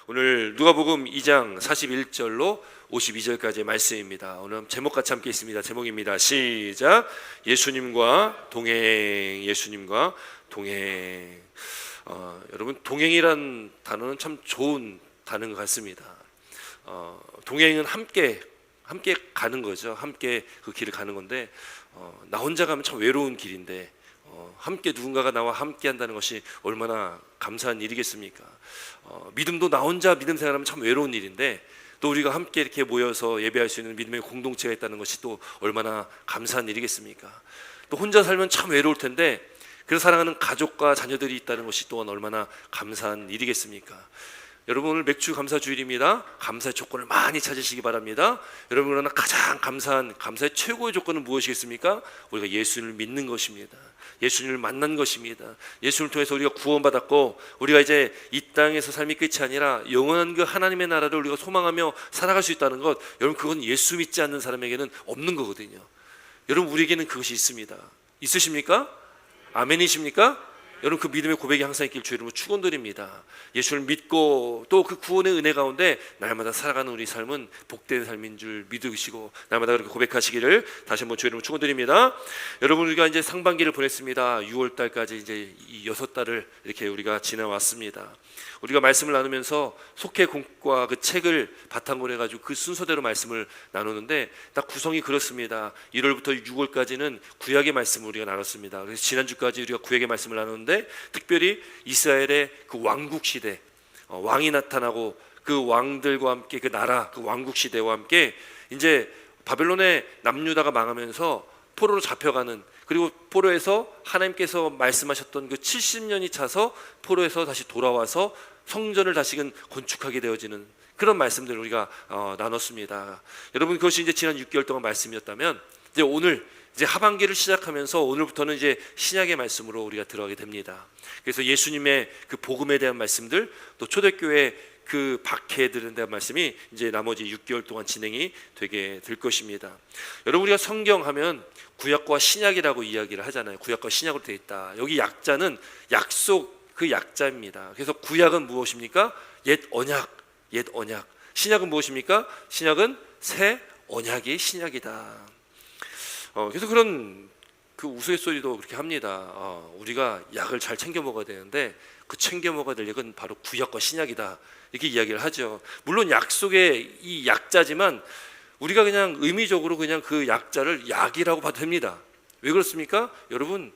오늘 누가복음 2장 41절로 52절까지의 말씀입니다. 오늘 제목 같이 함께 있습니다. 제목입니다. 시작. 예수님과 동행. 예수님과 동행. 여러분, 동행이란 단어는 참 좋은 단어인 것 같습니다. 동행은 함께 가는 거죠. 함께 그 길을 가는 건데, 나 혼자 가면 참 외로운 길인데 함께 누군가가 나와 함께 한다는 것이 얼마나 감사한 일이겠습니까? 믿음도 나 혼자 믿음 생활하면 참 외로운 일인데, 또 우리가 함께 이렇게 모여서 예배할 수 있는 믿음의 공동체가 있다는 것이 또 얼마나 감사한 일이겠습니까? 또 혼자 살면 참 외로울 텐데, 그래서 사랑하는 가족과 자녀들이 있다는 것이 또한 얼마나 감사한 일이겠습니까? 여러분, 오늘 맥주 감사 주일입니다. 감사의 조건을 많이 찾으시기 바랍니다. 여러분, 그러나 가장 감사의 최고의 조건은 무엇이겠습니까? 우리가 예수님을 믿는 것입니다. 예수님을 만난 것입니다. 예수님을 통해서 우리가 구원받았고, 우리가 이제 이 땅에서 삶이 끝이 아니라 영원한 그 하나님의 나라를 우리가 소망하며 살아갈 수 있다는 것, 여러분, 그건 예수 믿지 않는 사람에게는 없는 거거든요. 여러분, 우리에게는 그것이 있습니다. 있으십니까? 아멘이십니까? 여러분, 그 믿음의 고백이 항상 있길 주 이름으로 축원드립니다. 예수를 믿고 또 그 구원의 은혜 가운데 날마다 살아가는 우리 삶은 복된 삶인 줄 믿으시고 날마다 그렇게 고백하시기를 다시 한번 주 이름으로 축원드립니다. 여러분, 우리가 이제 상반기를 보냈습니다. 6월 달까지 이제 이 6달을 이렇게 우리가 지나왔습니다. 우리가 말씀을 나누면서 속회공과 그 책을 바탕으로 해가지고 그 순서대로 말씀을 나누는데, 딱 구성이 그렇습니다. 1월부터 6월까지는 구약의 말씀을 우리가 나눴습니다. 그래서 지난주까지 우리가 구약의 말씀을 나누는데, 특별히 이스라엘의 그 왕국 시대, 왕이 나타나고 그 왕들과 함께 그 나라, 그 왕국 시대와 함께 이제 바벨론의 남유다가 망하면서 포로로 잡혀가는, 그리고 포로에서 하나님께서 말씀하셨던 그 70년이 차서 포로에서 다시 돌아와서 성전을 다시금 건축하게 되어지는 그런 말씀들을 우리가 나눴습니다. 여러분, 그것이 이제 지난 6개월 동안 말씀이었다면, 이제 오늘 이제 하반기를 시작하면서 오늘부터는 이제 신약의 말씀으로 우리가 들어가게 됩니다. 그래서 예수님의 그 복음에 대한 말씀들, 또 초대교회 그 박해들에 대한 말씀이 이제 나머지 6개월 동안 진행이 되게 될 것입니다. 여러분, 우리가 성경하면 구약과 신약이라고 이야기를 하잖아요. 구약과 신약으로 되어 있다. 여기 약자는 약속, 그 약자입니다. 그래서 구약은 무엇입니까? 옛 언약, 옛 언약. 신약은 무엇입니까? 신약은 새 언약의 신약이다. 그래서 그런 그 우스갯소리도 그렇게 합니다. 우리가 약을 잘 챙겨 먹어야 되는데 그 챙겨 먹어야 될 약은 바로 구약과 신약이다, 이렇게 이야기를 하죠. 물론 약속의 이 약자지만 우리가 그냥 의미적으로 그냥 그 약자를 약이라고 봐도 됩니다. 왜 그렇습니까? 여러분,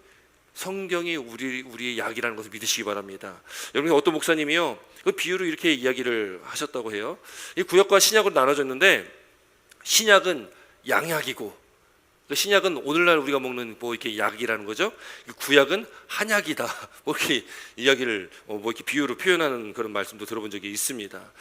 성경이 우리의 약이라는 것을 믿으시기 바랍니다. 여러분, 어떤 목사님이요, 그 비유로 이렇게 이야기를 하셨다고 해요. 이 구약과 신약으로 나눠졌는데, 신약은 양약이고, 그 신약은 오늘날 우리가 먹는 뭐 이렇게 약이라는 거죠. 구약은 한약이다, 뭐 이렇게 이야기를 뭐 이렇게 비유로 표현하는 그런 말씀도 들어본 적이 있습니다.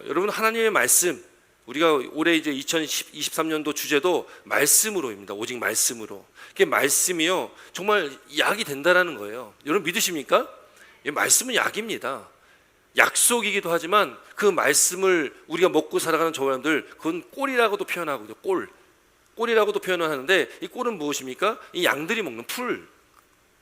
여러분, 하나님의 말씀, 우리가 올해 이제 2023년도 주제도 말씀으로입니다. 오직 말씀으로. 그게 말씀이요, 정말 약이 된다라는 거예요. 여러분, 믿으십니까? 말씀은 약입니다. 약속이기도 하지만 그 말씀을 우리가 먹고 살아가는 저 사람들, 그건 꼴이라고도 표현하거든요. 꼴이라고도 표현을 하는데, 이 꼴은 무엇입니까? 이 양들이 먹는 풀,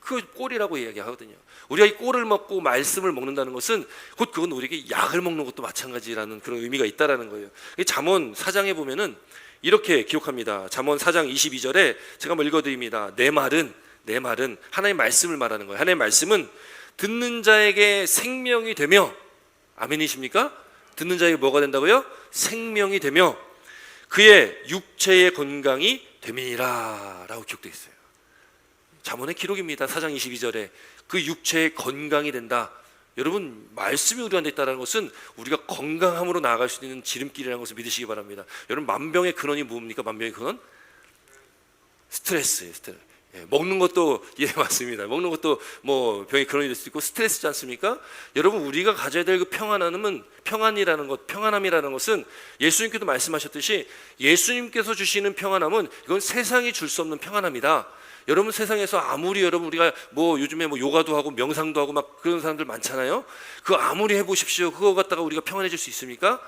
그 꼴이라고 이야기하거든요. 우리가 이 꼴을 먹고 말씀을 먹는다는 것은 곧 그건 우리에게 약을 먹는 것도 마찬가지라는 그런 의미가 있다라는 거예요. 잠언 4장에 보면은 이렇게 기록합니다. 잠언 4장 22절에 제가 한번 읽어드립니다. 내 말은 하나님의 말씀을 말하는 거예요. 하나님의 말씀은 듣는 자에게 생명이 되며, 아멘이십니까? 듣는 자에게 뭐가 된다고요? 생명이 되며 그의 육체의 건강이 됨이니라 라고 기록되어 있어요. 잠언의 기록입니다. 4장 22절에 그 육체의 건강이 된다. 여러분, 말씀이 우리한테 있다는 것은 우리가 건강함으로 나아갈 수 있는 지름길이라는 것을 믿으시기 바랍니다. 여러분, 만병의 근원이 뭡니까? 만병의 근원? 스트레스예요. 스트레스. 먹는 것도 맞습니다. 먹는 것도 뭐 병의 근원이 될 수 있고 스트레스지 않습니까? 여러분, 우리가 가져야 될 그 평안이라는 것, 평안함이라는 것은 예수님께도 말씀하셨듯이 예수님께서 주시는 평안함은 이건 세상이 줄 수 없는 평안함이다. 여러분, 세상에서 아무리 우리가 뭐 요즘에 뭐 요가도 하고 명상도 하고 막 그런 사람들 많잖아요. 그거 아무리 해보십시오. 그거 갖다가 우리가 평안해질 수 있습니까?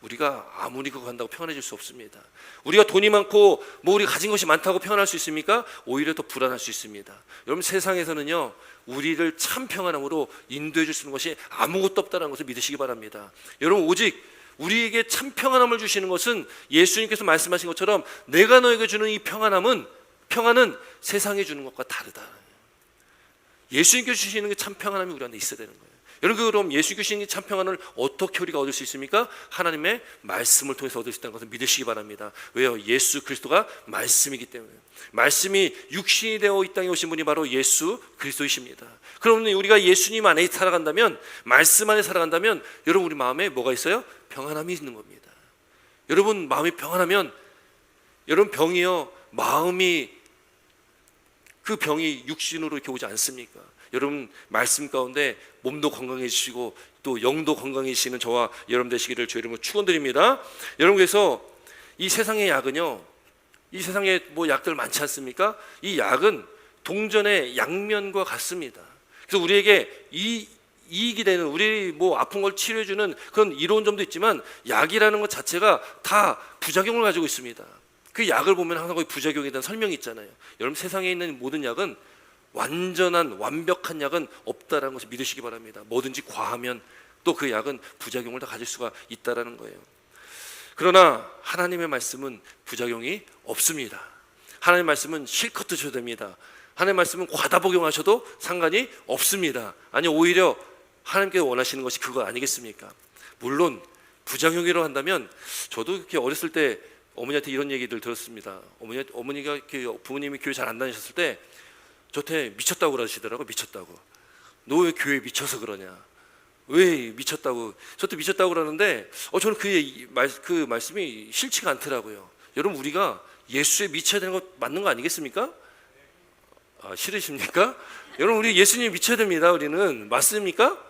우리가 아무리 그거 한다고 평안해질 수 없습니다. 우리가 돈이 많고 뭐 우리가 가진 것이 많다고 평안할 수 있습니까? 오히려 더 불안할 수 있습니다. 여러분, 세상에서는요, 우리를 참 평안함으로 인도해 줄 수 있는 것이 아무것도 없다는 것을 믿으시기 바랍니다. 여러분, 오직 우리에게 참 평안함을 주시는 것은 예수님께서 말씀하신 것처럼 내가 너에게 주는 이 평안은 세상에 주는 것과 다르다. 예수님께서 주시는 게 참 평안함이 우리 안에 있어야 되는 거예요. 여러분, 그럼 예수님께서 주시는 참 평안을 어떻게 우리가 얻을 수 있습니까? 하나님의 말씀을 통해서 얻을 수 있다는 것을 믿으시기 바랍니다. 왜요? 예수 그리스도가 말씀이기 때문에. 말씀이 육신이 되어 이 땅에 오신 분이 바로 예수 그리스도이십니다. 그러면 우리가 예수님 안에 살아간다면, 말씀 안에 살아간다면, 여러분, 우리 마음에 뭐가 있어요? 평안함이 있는 겁니다. 여러분, 마음이 평안하면, 여러분, 병이요, 마음이, 그 병이 육신으로 이렇게 오지 않습니까? 여러분, 말씀 가운데 몸도 건강해지시고 또 영도 건강해지시는 저와 여러분 되시기를 주의 이름으로 축원드립니다. 여러분, 그래서 이 세상의 약은요, 이 세상에 뭐 약들 많지 않습니까? 이 약은 동전의 양면과 같습니다. 그래서 우리에게 이익이 되는, 우리 뭐 아픈 걸 치료해주는 그런 이로운 점도 있지만, 약이라는 것 자체가 다 부작용을 가지고 있습니다. 그 약을 보면 항상 거기 부작용에 대한 설명이 있잖아요. 여러분, 세상에 있는 모든 약은, 완전한 완벽한 약은 없다라는 것을 믿으시기 바랍니다. 뭐든지 과하면 또 그 약은 부작용을 다 가질 수가 있다라는 거예요. 그러나 하나님의 말씀은 부작용이 없습니다. 하나님의 말씀은 실컷 드셔도 됩니다. 하나님의 말씀은 과다 복용하셔도 상관이 없습니다. 아니, 오히려 하나님께서 원하시는 것이 그거 아니겠습니까? 물론 부작용이라고 한다면, 저도 이렇게 어렸을 때 어머니한테 이런 얘기들 들었습니다. 어머니가 이렇게, 부모님이 교회 잘 안 다니셨을 때 저한테 미쳤다고 그러시더라고. 미쳤다고. 너 왜 교회에 미쳐서 그러냐? 왜 미쳤다고? 저한테 미쳤다고 그러는데 저는 그 말씀이 싫지가 않더라고요. 여러분, 우리가 예수에 미쳐야 되는 거 맞는 거 아니겠습니까? 싫으십니까? 여러분, 우리 예수님에 미쳐야 됩니다. 우리는. 맞습니까?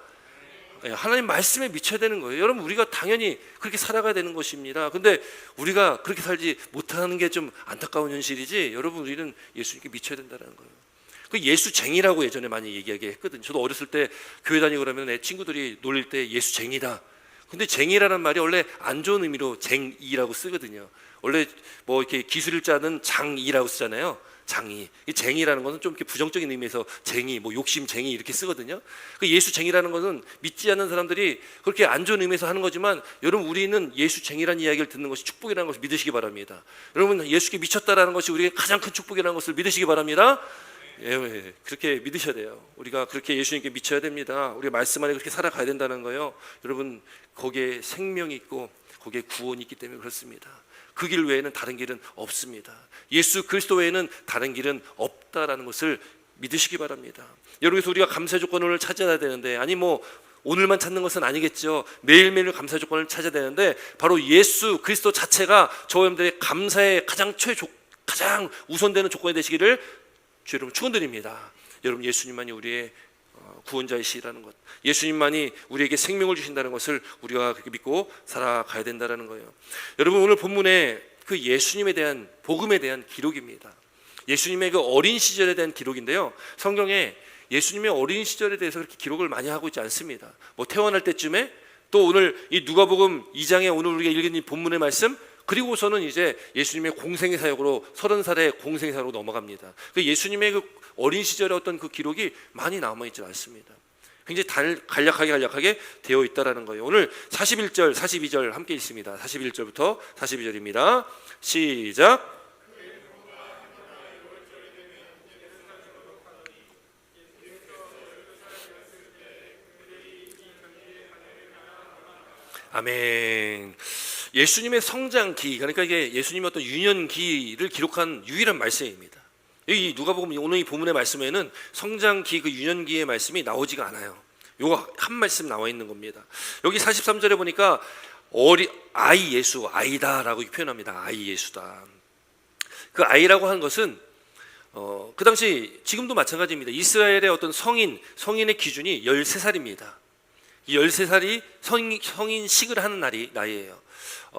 하나님 말씀에 미쳐야 되는 거예요. 여러분, 우리가 당연히 그렇게 살아가야 되는 것입니다. 근데 우리가 그렇게 살지 못하는 게 좀 안타까운 현실이지, 여러분, 우리는 예수님께 미쳐야 된다는 거예요. 그 예수쟁이라고 예전에 많이 얘기하게 했거든요. 저도 어렸을 때 교회 다니고 그러면 내 친구들이 놀릴 때 예수쟁이다. 근데 쟁이라는 말이 원래 안 좋은 의미로 쟁이라고 쓰거든요. 원래 뭐 이렇게 기술을 짜는 장이라고 쓰잖아요. 장이. 이 쟁이라는 것은 좀 이렇게 부정적인 의미에서 쟁이, 뭐 욕심쟁이 이렇게 쓰거든요. 그 예수쟁이라는 것은 믿지 않는 사람들이 그렇게 안 좋은 의미에서 하는 거지만, 여러분, 우리는 예수쟁이라는 이야기를 듣는 것이 축복이라는 것을 믿으시기 바랍니다. 여러분, 예수께 미쳤다라는 것이 우리의 가장 큰 축복이라는 것을 믿으시기 바랍니다. 예, 그렇게 믿으셔야 돼요. 우리가 그렇게 예수님께 미쳐야 됩니다. 우리가 말씀 안에 그렇게 살아가야 된다는 거예요. 여러분, 거기에 생명이 있고 거기에 구원이 있기 때문에 그렇습니다. 그 길 외에는 다른 길은 없습니다. 예수 그리스도 외에는 다른 길은 없다라는 것을 믿으시기 바랍니다. 여러분께서 우리가 감사의 조건을 찾아야 되는데, 아니 뭐 오늘만 찾는 것은 아니겠죠. 매일매일 감사의 조건을 찾아야 되는데, 바로 예수 그리스도 자체가 저와 여러분들의 감사의 가장 우선되는 조건이 되시기를 주 여러분 축원드립니다. 여러분, 예수님만이 우리의 구원자이시라는 것, 예수님만이 우리에게 생명을 주신다는 것을 우리가 그렇게 믿고 살아가야 된다는 거예요. 여러분, 오늘 본문에 그 예수님에 대한, 복음에 대한 기록입니다. 예수님의 그 어린 시절에 대한 기록인데요, 성경에 예수님의 어린 시절에 대해서 그렇게 기록을 많이 하고 있지 않습니다. 뭐 태어날 때쯤에, 또 오늘 이 누가복음 2장에 오늘 우리가 읽은 이 본문의 말씀, 그리고서는 이제 예수님의 공생의 사역으로 30살의 공생의 사역으로 넘어갑니다. 그 예수님의 그 어린 시절의 어떤 그 기록이 많이 남아있지 않습니다. 굉장히 간략하게 되어 있다라는 거예요. 오늘 41절, 42절 함께 있습니다. 41절부터 42절입니다. 시작. 아멘. 예수님의 성장기, 그러니까 이게 예수님의 어떤 유년기를 기록한 유일한 말씀입니다. 여기 누가복음 오늘 이 본문의 말씀에는 성장기, 그 유년기의 말씀이 나오지가 않아요. 요거 한 말씀 나와 있는 겁니다. 여기 43절에 보니까 아이 예수, 아이다라고 표현합니다. 아이 예수다. 그 아이라고 하는 것은 그 당시, 지금도 마찬가지입니다. 이스라엘의 어떤 성인의 기준이 13살입니다. 13살이 성인식을 하는 나이예요.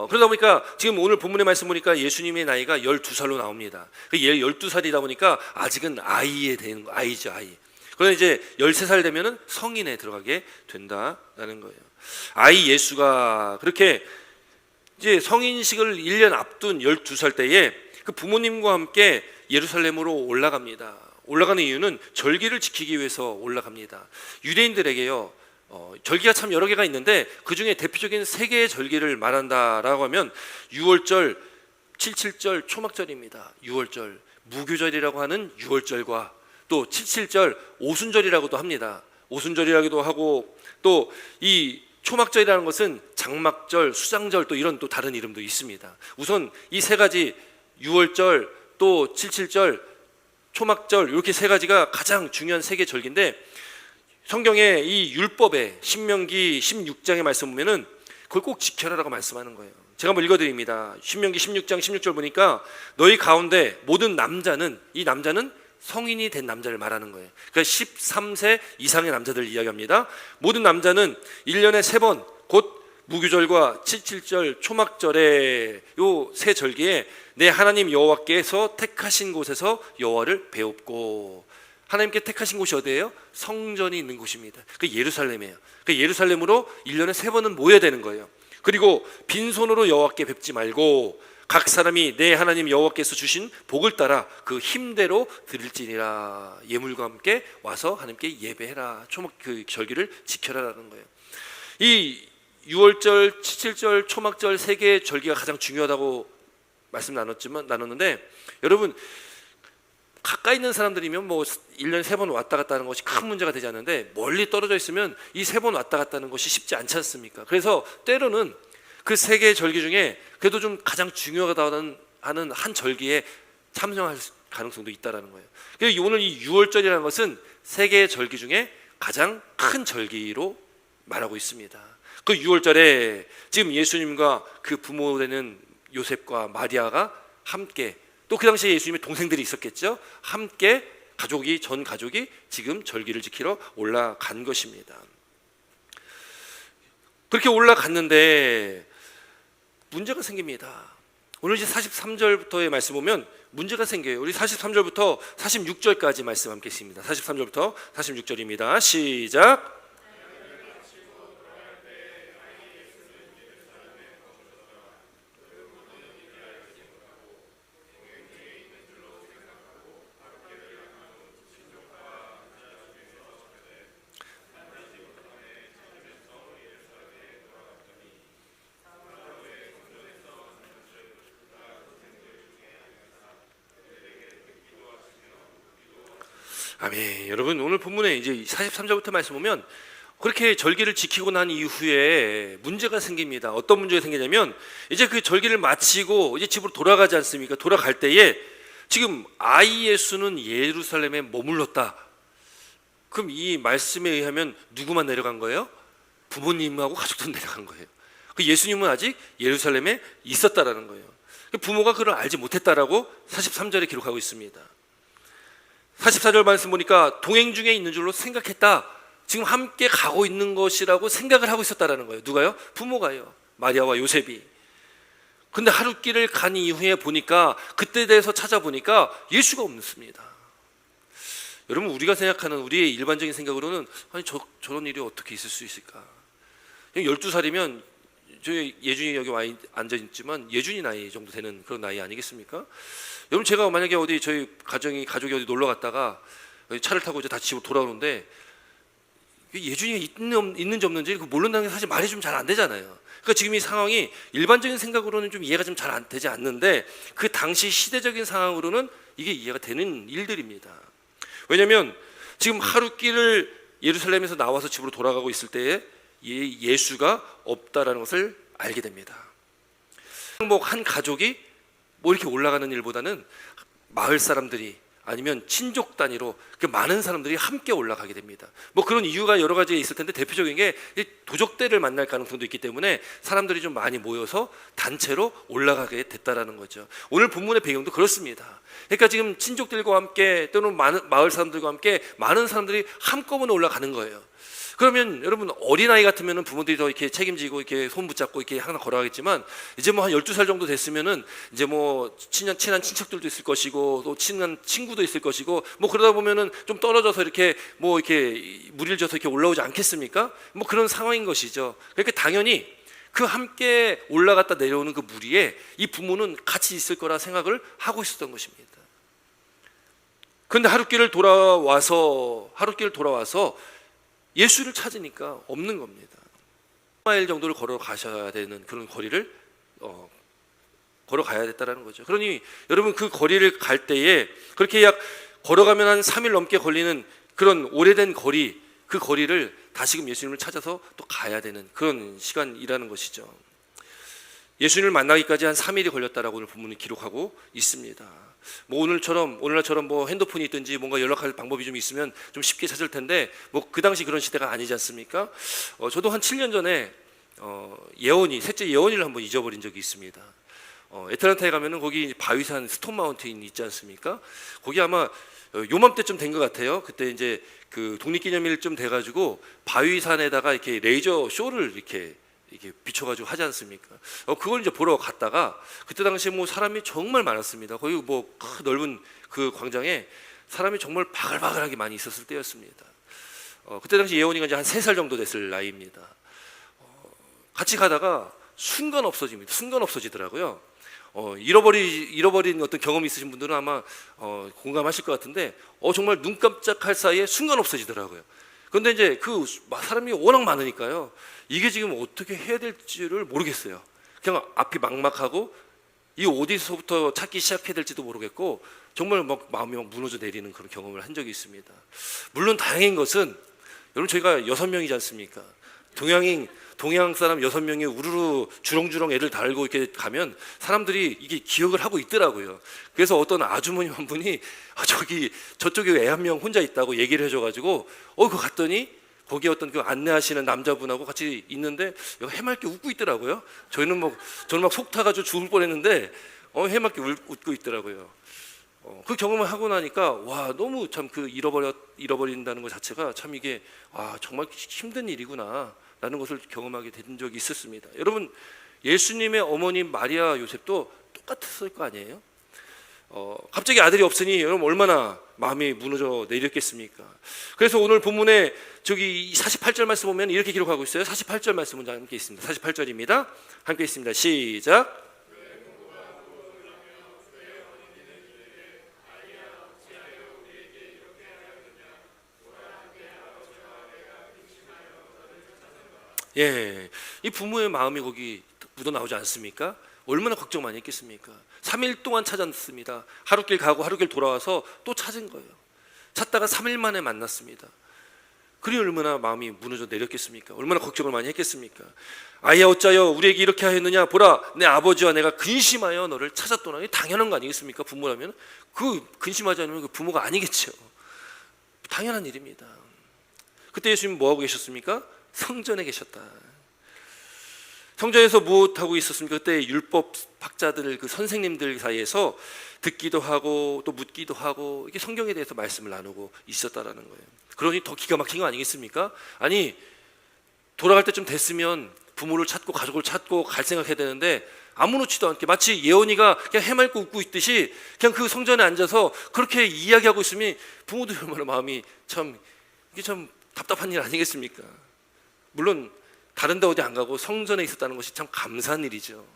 그러다 보니까 지금 오늘 본문의 말씀 보니까 예수님의 나이가 12살로 나옵니다. 12살이다 보니까 아직은 아이죠, 아이. 그러나 이제 13살 되면은 성인에 들어가게 된다라는 거예요. 아이 예수가 그렇게 이제 성인식을 1년 앞둔 12살 때에 그 부모님과 함께 예루살렘으로 올라갑니다. 올라가는 이유는 절기를 지키기 위해서 올라갑니다. 유대인들에게요, 절기가 참 여러 개가 있는데 그 중에 대표적인 3개의 절기를 말한다라고 하면 6월절, 77절, 초막절입니다. 6월절, 무교절이라고 하는 6월절과 또 77절, 오순절이라고도 합니다. 오순절이라고도 하고 또 이 초막절이라는 것은 장막절, 수장절 또 이런 또 다른 이름도 있습니다. 우선 이 3가지 6월절, 또 77절, 초막절 이렇게 3가지가 가장 중요한 3개 절기인데 성경에 이 율법에 신명기 16장의 말씀 보면은 그걸 꼭 지켜라라고 말씀하는 거예요. 제가 한번 읽어드립니다. 신명기 16장 16절 보니까 너희 가운데 모든 남자는, 이 남자는 성인이 된 남자를 말하는 거예요. 그러니까 13세 이상의 남자들 이야기합니다. 모든 남자는 1년에 3번 곧 무교절과 77절 초막절의 요 3절기에 내 하나님 여호와께서 택하신 곳에서 여호와를 배웁고, 하나님께 택하신 곳이 어디예요? 성전이 있는 곳입니다. 그 예루살렘이에요. 그 예루살렘으로 1년에 3번은 모여야 되는 거예요. 그리고 빈손으로 여호와께 뵙지 말고 각 사람이 내 하나님 여호와께서 주신 복을 따라 그 힘대로 드릴지니라. 예물과 함께 와서 하나님께 예배해라. 초막 그 절기를 지켜라라는 거예요. 이 6월절, 77절, 초막절 3개의 절기가 가장 중요하다고 말씀 나눴는데 여러분 가까이 있는 사람들이면 뭐 1년에 3번 왔다 갔다 하는 것이 큰 문제가 되지 않는데 멀리 떨어져 있으면 이 3번 왔다 갔다 하는 것이 쉽지 않지 않습니까? 그래서 때로는 그 3개의 절기 중에 그래도 좀 가장 중요하다는 하는 한 절기에 참석할 가능성도 있다라는 거예요. 그래서 오늘 이 6월절이라는 것은 3개의 절기 중에 가장 큰 절기로 말하고 있습니다. 그 6월절에 지금 예수님과 그 부모 되는 요셉과 마리아가 함께, 또 그 당시에 예수님의 동생들이 있었겠죠. 함께 전 가족이 지금 절기를 지키러 올라간 것입니다. 그렇게 올라갔는데 문제가 생깁니다. 오늘 이제 43절부터의 말씀 보면 문제가 생겨요. 우리 43절부터 46절까지 말씀 함께 있습니다. 43절부터 46절입니다. 시작. 아멘. 여러분 오늘 본문에 이제 43절부터 말씀 보면 그렇게 절기를 지키고 난 이후에 문제가 생깁니다. 어떤 문제가 생기냐면 이제 그 절기를 마치고 이제 집으로 돌아가지 않습니까? 돌아갈 때에 지금 아이 예수는 예루살렘에 머물렀다. 그럼 이 말씀에 의하면 누구만 내려간 거예요? 부모님하고 가족도 내려간 거예요. 그 예수님은 아직 예루살렘에 있었다라는 거예요. 부모가 그걸 알지 못했다라고 43절에 기록하고 있습니다. 44절 말씀 보니까 동행 중에 있는 줄로 생각했다. 지금 함께 가고 있는 것이라고 생각을 하고 있었다라는 거예요. 누가요? 부모가요. 마리아와 요셉이. 근데 하룻길을 간 이후에 보니까 그때 대해서 찾아보니까 예수가 없습니다. 여러분 우리가 생각하는 우리의 일반적인 생각으로는 아니 저런 일이 어떻게 있을 수 있을까? 12살이면 저희 예준이 여기 와 앉아있지만 예준이 나이 정도 되는 그런 나이 아니겠습니까? 여러분 제가 만약에 어디 저희 가족이 어디 놀러 갔다가 차를 타고 이제 다시 집으로 돌아오는데 예준이가 있는지 없는지 모른다는 게 사실 말이 좀 잘 안 되잖아요. 그러니까 지금 이 상황이 일반적인 생각으로는 좀 이해가 좀 잘 안 되지 않는데 그 당시 시대적인 상황으로는 이게 이해가 되는 일들입니다. 왜냐하면 지금 하룻길을 예루살렘에서 나와서 집으로 돌아가고 있을 때에 예수가 없다라는 것을 알게 됩니다. 뭐 한 가족이 뭐 이렇게 올라가는 일보다는 마을 사람들이 아니면 친족 단위로 많은 사람들이 함께 올라가게 됩니다. 뭐 그런 이유가 여러 가지 있을 텐데 대표적인 게 도적대를 만날 가능성도 있기 때문에 사람들이 좀 많이 모여서 단체로 올라가게 됐다라는 거죠. 오늘 본문의 배경도 그렇습니다. 그러니까 지금 친족들과 함께 또는 마을 사람들과 함께 많은 사람들이 한꺼번에 올라가는 거예요. 그러면 여러분 어린아이 같으면 부모들이 더 이렇게 책임지고 이렇게 손 붙잡고 이렇게 항상 걸어가겠지만 이제 뭐 한 12살 정도 됐으면은 이제 뭐 친한 친척들도 있을 것이고 또 친한 친구도 있을 것이고 뭐 그러다 보면은 좀 떨어져서 이렇게 뭐 이렇게 무리를 져서 이렇게 올라오지 않겠습니까? 뭐 그런 상황인 것이죠. 그러니까 당연히 그 함께 올라갔다 내려오는 그 무리에 이 부모는 같이 있을 거라 생각을 하고 있었던 것입니다. 그런데 하룻길을 돌아와서 예수를 찾으니까 없는 겁니다. 1마일 정도를 걸어가셔야 되는 그런 거리를 걸어가야 됐다라는 거죠. 그러니 여러분, 그 거리를 갈 때에 그렇게 약 걸어가면 한 3일 넘게 걸리는 그런 오래된 거리, 그 거리를 다시금 예수님을 찾아서 또 가야 되는 그런 시간이라는 것이죠. 예수님을 만나기까지 한 3일이 걸렸다라고 오늘 본문이 기록하고 있습니다. 뭐 오늘날처럼 뭐 핸드폰이 있든지 뭔가 연락할 방법이 좀 있으면 좀 쉽게 찾을 텐데, 뭐 그 당시 그런 시대가 아니지 않습니까? 저도 한 7년 전에 셋째 예원이를 한번 잊어버린 적이 있습니다. 애틀랜타에 가면은 거기 바위산 스톤 마운틴 있지 않습니까? 거기 아마 요맘때쯤 된 것 같아요. 그때 이제 그 독립기념일쯤 돼가지고 바위산에다가 이렇게 레이저 쇼를 이렇게 비춰가지고 하지 않습니까? 그걸 이제 보러 갔다가 그때 당시에 뭐 사람이 정말 많았습니다. 거기 뭐 넓은 그 광장에 사람이 정말 바글바글하게 많이 있었을 때였습니다. 그때 당시 예원이가 이제 한 3살 정도 됐을 나이입니다. 같이 가다가 순간 없어지더라고요. 잃어버린 어떤 경험이 있으신 분들은 아마 공감하실 것 같은데, 정말 눈 깜짝할 사이에 순간 없어지더라고요. 그런데 이제 그 사람이 워낙 많으니까요, 이게 지금 어떻게 해야 될지를 모르겠어요. 그냥 앞이 막막하고 이 어디서부터 찾기 시작해야 될지도 모르겠고, 정말 막 마음이 막 무너져 내리는 그런 경험을 한 적이 있습니다. 물론 다행인 것은, 여러분, 저희가 6명이지 않습니까? 동양 사람 6명이 우르르 주렁주렁 애들 달고 이렇게 가면 사람들이 이게 기억을 하고 있더라고요. 그래서 어떤 아주머니 한 분이 저쪽에 애 한 명 혼자 있다고 얘기를 해줘가지고 그거 갔더니 거기 어떤 그 안내하시는 남자분하고 같이 있는데 해맑게 웃고 있더라고요. 저는 막 속 타가지고 죽을 뻔했는데 해맑게 웃고 있더라고요. 그 경험을 하고 나니까 와, 너무 참 그 잃어버린다는 것 자체가 참 이게 정말 힘든 일이구나 라는 것을 경험하게 된 적이 있었습니다. 여러분, 예수님의 어머니 마리아 요셉도 똑같았을 거 아니에요? 갑자기 아들이 없으니 여러분 얼마나 마음이 무너져 내렸겠습니까? 그래서 오늘 본문에 저기 48절 말씀 보면 이렇게 기록하고 있어요. 48절 말씀 먼저 함께 있습니다. 48절입니다. 함께 있습니다. 시작. 예, 이 부모의 마음이 거기 묻어나오지 않습니까? 얼마나 걱정 많이 했겠습니까? 3일 동안 찾았습니다. 하루길 가고 하루길 돌아와서 또 찾은 거예요. 찾다가 3일 만에 만났습니다. 그리 얼마나 마음이 무너져 내렸겠습니까? 얼마나 걱정을 많이 했겠습니까? 아이야, 어찌하여 우리에게 이렇게 하였느냐? 보라, 내 아버지와 내가 근심하여 너를 찾았도다. 당연한 거 아니겠습니까? 부모라면 그 근심하지 않으면 그 부모가 아니겠죠. 당연한 일입니다. 그때 예수님 뭐 하고 계셨습니까? 성전에 계셨다. 성전에서 무엇하고 있었습니까? 그때 율법 학자들, 그 선생님들 사이에서 듣기도 하고 또 묻기도 하고 이게 성경에 대해서 말씀을 나누고 있었다라는 거예요. 그러니 더 기가 막힌 거 아니겠습니까? 아니, 돌아갈 때쯤 됐으면 부모를 찾고 가족을 찾고 갈 생각해야 되는데 아무렇지도 않게 마치 예언이가 그냥 해맑고 웃고 있듯이 그냥 그 성전에 앉아서 그렇게 이야기하고 있으면 부모들 얼마나 마음이 이게 참 답답한 일 아니겠습니까? 물론 다른 데 어디 안 가고 성전에 있었다는 것이 참 감사한 일이죠.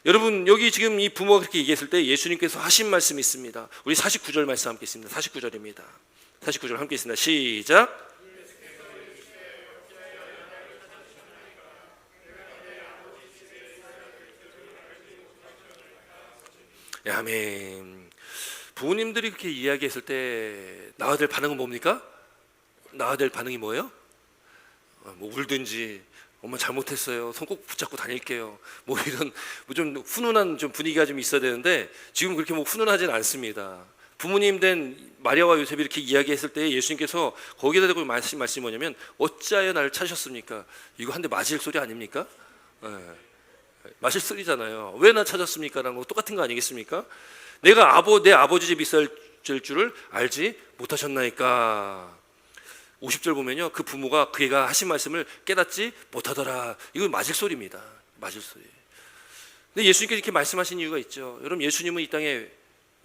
여러분, 여기 지금 이 부모가 그렇게 얘기했을 때 예수님께서 하신 말씀이 있습니다. 우리 49절 말씀 함께 있습니다. 49절입니다. 49절 함께 있습니다. 시작. 네, 아멘. 부모님들이 그렇게 이야기했을 때 나와야 될 반응은 뭡니까? 나와야 될 반응이 뭐예요? 뭐 울든지 엄마 잘못했어요. 손 꼭 붙잡고 다닐게요. 뭐 이런 좀 훈훈한 좀 분위기가 좀 있어야 되는데 지금 그렇게 뭐 훈훈하진 않습니다. 부모님 된 마리아와 요셉이 이렇게 이야기했을 때 예수님께서 거기에다 대고 말씀이 뭐냐면 어찌하여 나를 찾으셨습니까? 이거 한 대 맞을 소리 아닙니까? 맞을 소리잖아요. 왜 나 찾았습니까? 라는 거 똑같은 거 아니겠습니까? 내가 내 아버지 집 있을 줄을 알지 못하셨나이까. 50절 보면요, 그 부모가 그애가 하신 말씀을 깨닫지 못하더라. 이거 맞을 소리입니다. 맞을 소리. 근데 예수님께서 이렇게 말씀하신 이유가 있죠. 여러분, 예수님은 이 땅에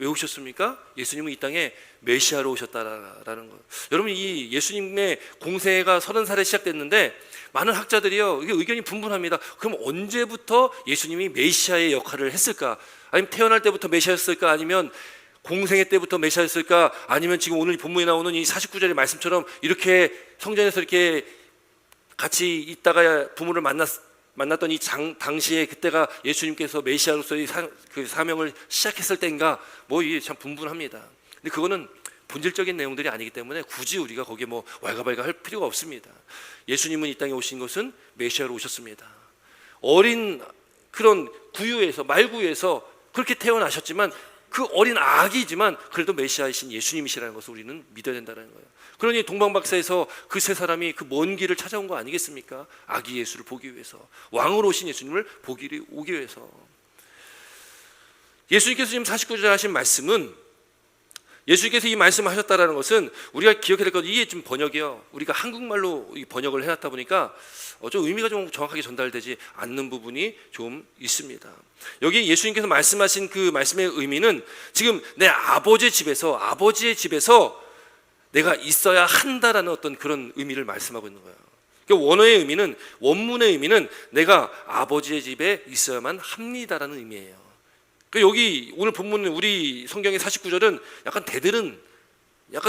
왜 오셨습니까? 예수님은 이 땅에 메시아로 오셨다라는 거예요. 여러분, 이 예수님의 공세가 30살에 시작됐는데 많은 학자들이요, 이게 의견이 분분합니다. 그럼 언제부터 예수님이 메시아의 역할을 했을까? 아니면 태어날 때부터 메시아였을까? 아니면 공생애 때부터 메시아였을까? 아니면 지금 오늘 본문에 나오는 이 49절의 말씀처럼 이렇게 성전에서 이렇게 같이 있다가 부모를 만났던 이 당시에 그때가 예수님께서 메시아로서의 그 사명을 시작했을 때인가, 뭐 이게 참 분분합니다. 근데 그거는 본질적인 내용들이 아니기 때문에 굳이 우리가 거기에 뭐 왈가왈가 할 필요가 없습니다. 예수님은 이 땅에 오신 것은 메시아로 오셨습니다. 어린 그런 구유에서, 말구유에서 그렇게 태어나셨지만 그 어린 아기지만 그래도 메시아이신 예수님이시라는 것을 우리는 믿어야 된다는 거예요. 그러니 동방박사에서 그 세 사람이 그 먼 길을 찾아온 거 아니겠습니까? 아기 예수를 보기 위해서, 왕으로 오신 예수님을 오기 위해서. 예수님께서 지금 49절에 하신 말씀은, 예수님께서 이 말씀을 하셨다라는 것은 우리가 기억해야 될 것, 이게 좀 번역이요, 우리가 한국말로 번역을 해놨다 보니까 좀 의미가 좀 정확하게 전달되지 않는 부분이 좀 있습니다. 여기 예수님께서 말씀하신 그 말씀의 의미는 지금 내 아버지의 집에서 내가 있어야 한다라는 어떤 그런 의미를 말씀하고 있는 거예요. 그러니까 원문의 의미는 내가 아버지의 집에 있어야만 합니다라는 의미예요. 그러니까 여기 오늘 본문 우리 성경의 49절은 약간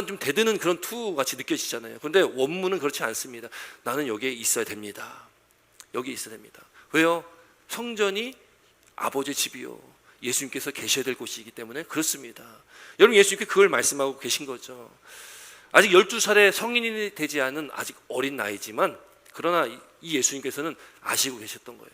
좀 대드는 그런 투 같이 느껴지잖아요. 그런데 원문은 그렇지 않습니다. 나는 여기에 있어야 됩니다. 여기 있어야 됩니다. 왜요? 성전이 아버지의 집이요, 예수님께서 계셔야 될 곳이기 때문에 그렇습니다. 여러분, 예수님께 그걸 말씀하고 계신 거죠. 아직 12살의 성인이 되지 않은 아직 어린 나이지만, 그러나 이 예수님께서는 아시고 계셨던 거예요.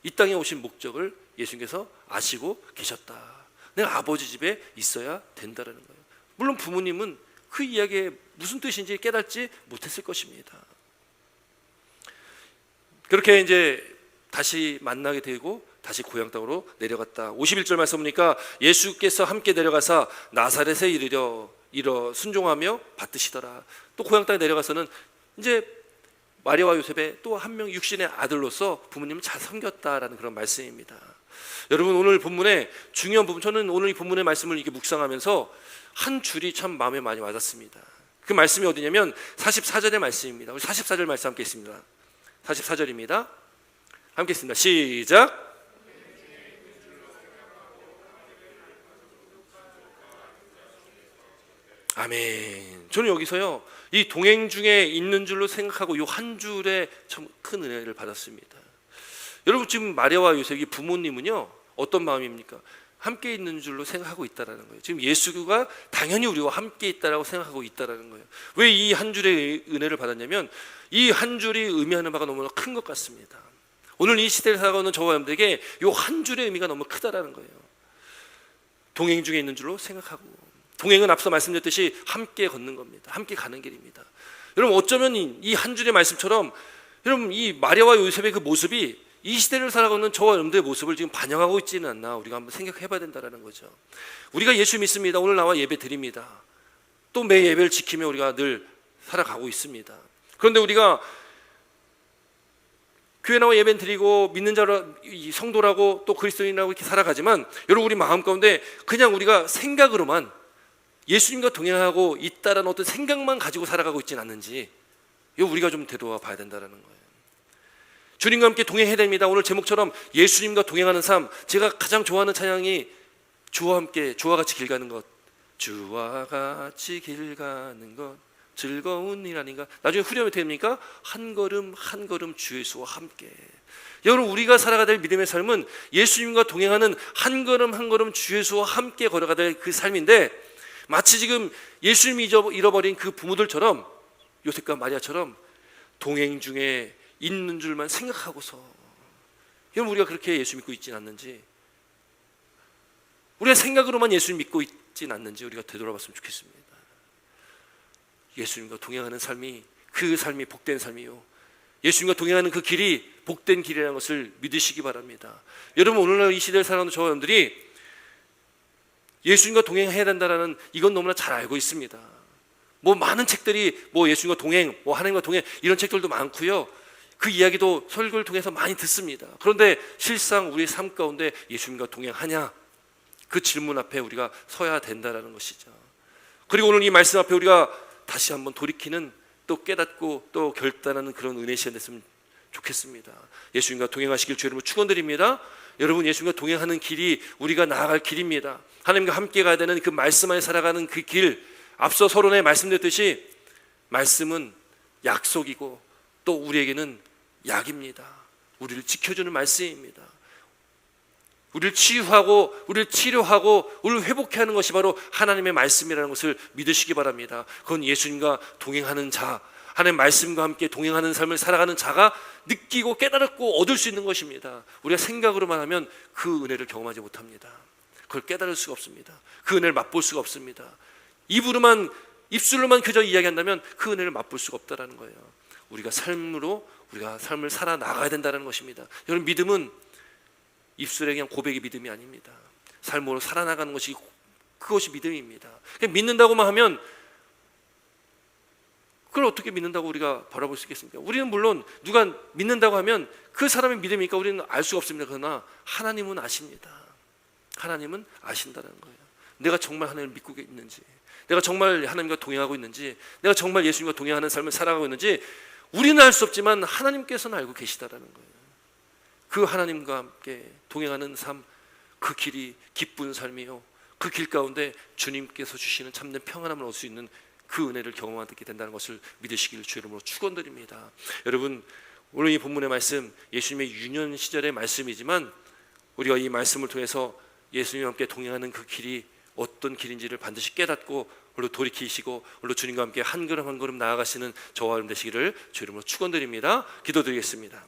이 땅에 오신 목적을 예수님께서 아시고 계셨다. 내가 아버지 집에 있어야 된다는 거예요. 물론 부모님은 그 이야기에 무슨 뜻인지 깨닫지 못했을 것입니다. 그렇게 이제 다시 만나게 되고 다시 고향 땅으로 내려갔다. 51절 말씀 보니까 예수께서 함께 내려가사 나사렛에 이르러 순종하며 받드시더라. 또 고향 땅에 내려가서는 이제 마리아와 요셉의 또 한 명 육신의 아들로서 부모님을 잘 섬겼다라는 그런 말씀입니다. 여러분, 오늘 본문의 중요한 부분, 저는 오늘 이 본문의 말씀을 이렇게 묵상하면서 한 줄이 참 마음에 많이 와닿습니다. 그 말씀이 어디냐면 44절의 말씀입니다. 우리 44절 말씀 함께 있습니다. 44절입니다. 함께 있습니다. 시작. 아멘. 저는 여기서요, 이 동행 중에 있는 줄로 생각하고 이 한 줄에 참 큰 은혜를 받았습니다. 여러분, 지금 마리아와 요셉이 부모님은요 어떤 마음입니까? 함께 있는 줄로 생각하고 있다라는 거예요. 지금 예수가 당연히 우리와 함께 있다라고 생각하고 있다라는 거예요. 왜 이 한 줄의 은혜를 받았냐면 이 한 줄이 의미하는 바가 너무나 큰 것 같습니다. 오늘 이 시대를 살아가는 저와 여러분들에게 이 한 줄의 의미가 너무 크다라는 거예요. 동행 중에 있는 줄로 생각하고, 동행은 앞서 말씀드렸듯이 함께 걷는 겁니다. 함께 가는 길입니다. 여러분, 어쩌면 이 한 줄의 말씀처럼 여러분, 이 마리아와 요셉의 그 모습이 이 시대를 살아가는 저와 여러분들의 모습을 지금 반영하고 있지는 않나, 우리가 한번 생각해 봐야 된다는 거죠. 우리가 예수 믿습니다. 오늘 나와 예배 드립니다. 또 매 예배를 지키며 우리가 늘 살아가고 있습니다. 그런데 우리가 교회 나와 예배 드리고 믿는 자로, 성도라고 또 그리스도인이라고 이렇게 살아가지만, 여러분, 우리 마음 가운데 그냥 우리가 생각으로만 예수님과 동행하고 있다라는 어떤 생각만 가지고 살아가고 있지는 않는지, 이거 우리가 좀 되돌아 봐야 된다는 거예요. 주님과 함께 동행해야 됩니다. 오늘 제목처럼 예수님과 동행하는 삶, 제가 가장 좋아하는 찬양이 주와 같이 길 가는 것, 주와 같이 길 가는 것 즐거운 일 아닌가. 나중에 후렴이 됩니까? 한 걸음 한 걸음 주 예수와 함께. 여러분, 우리가 살아가야 될 믿음의 삶은 예수님과 동행하는 한 걸음 한 걸음 주 예수와 함께 걸어가야 될 그 삶인데, 마치 지금 예수님이 잃어버린 그 부모들처럼, 요셉과 마리아처럼 동행 중에 있는 줄만 생각하고서, 여러분, 우리가 그렇게 예수 믿고 있지는 않는지, 우리가 생각으로만 예수 믿고 있지는 않는지 우리가 되돌아봤으면 좋겠습니다. 예수님과 동행하는 삶이, 그 삶이 복된 삶이요, 예수님과 동행하는 그 길이 복된 길이라는 것을 믿으시기 바랍니다. 여러분, 오늘날 이 시대를 살아가는 저와 여러분들이 예수님과 동행해야 된다는 이건 너무나 잘 알고 있습니다. 뭐 많은 책들이 뭐 예수님과 동행, 뭐 하나님과 동행, 이런 책들도 많고요, 그 이야기도 설교를 통해서 많이 듣습니다. 그런데 실상 우리의 삶 가운데 예수님과 동행하냐? 그 질문 앞에 우리가 서야 된다라는 것이죠. 그리고 오늘 이 말씀 앞에 우리가 다시 한번 돌이키는, 또 깨닫고 또 결단하는 그런 은혜 시간 됐으면 좋겠습니다. 예수님과 동행하시길 주 이름으로 축원드립니다. 여러분, 예수님과 동행하는 길이 우리가 나아갈 길입니다. 하나님과 함께 가야 되는 그 말씀 안에 살아가는 그 길, 앞서 서론에 말씀드렸듯이 말씀은 약속이고 또 우리에게는 약입니다. 우리를 지켜주는 말씀입니다. 우리를 치유하고 우리를 치료하고 우리를 회복케 하는 것이 바로 하나님의 말씀이라는 것을 믿으시기 바랍니다. 그건 예수님과 동행하는 자, 하나님의 말씀과 함께 동행하는 삶을 살아가는 자가 느끼고 깨달았고 얻을 수 있는 것입니다. 우리가 생각으로만 하면 그 은혜를 경험하지 못합니다. 그걸 깨달을 수가 없습니다. 그 은혜를 맛볼 수가 없습니다. 입술로만 그저 이야기한다면 그 은혜를 맛볼 수가 없다는 거예요. 우리가 삶을 살아나가야 된다는 것입니다. 여러분, 믿음은 입술에 그냥 고백의 믿음이 아닙니다. 삶으로 살아나가는 것이, 그것이 믿음입니다. 그냥 믿는다고만 하면 그걸 어떻게 믿는다고 우리가 바라볼 수 있겠습니까? 우리는 물론 누가 믿는다고 하면 그 사람의 믿음이니까 우리는 알 수가 없습니다. 그러나 하나님은 아십니다. 하나님은 아신다는 거예요. 내가 정말 하나님을 믿고 있는지, 내가 정말 하나님과 동행하고 있는지, 내가 정말 예수님과 동행하는 삶을 살아가고 있는지 우리는 알 수 없지만 하나님께서는 알고 계시다라는 거예요. 그 하나님과 함께 동행하는 삶, 그 길이 기쁜 삶이요, 그 길 가운데 주님께서 주시는 참된 평안함을 얻을 수 있는 그 은혜를 경험하게 된다는 것을 믿으시기를 주 이름으로 축원드립니다. 여러분, 오늘 이 본문의 말씀, 예수님의 유년 시절의 말씀이지만 우리가 이 말씀을 통해서 예수님과 함께 동행하는 그 길이 어떤 길인지를 반드시 깨닫고 오늘 돌이키시고 오늘 주님과 함께 한 걸음 한 걸음 나아가시는 저와 여러분 되시기를 주 이름으로 축원드립니다. 기도드리겠습니다.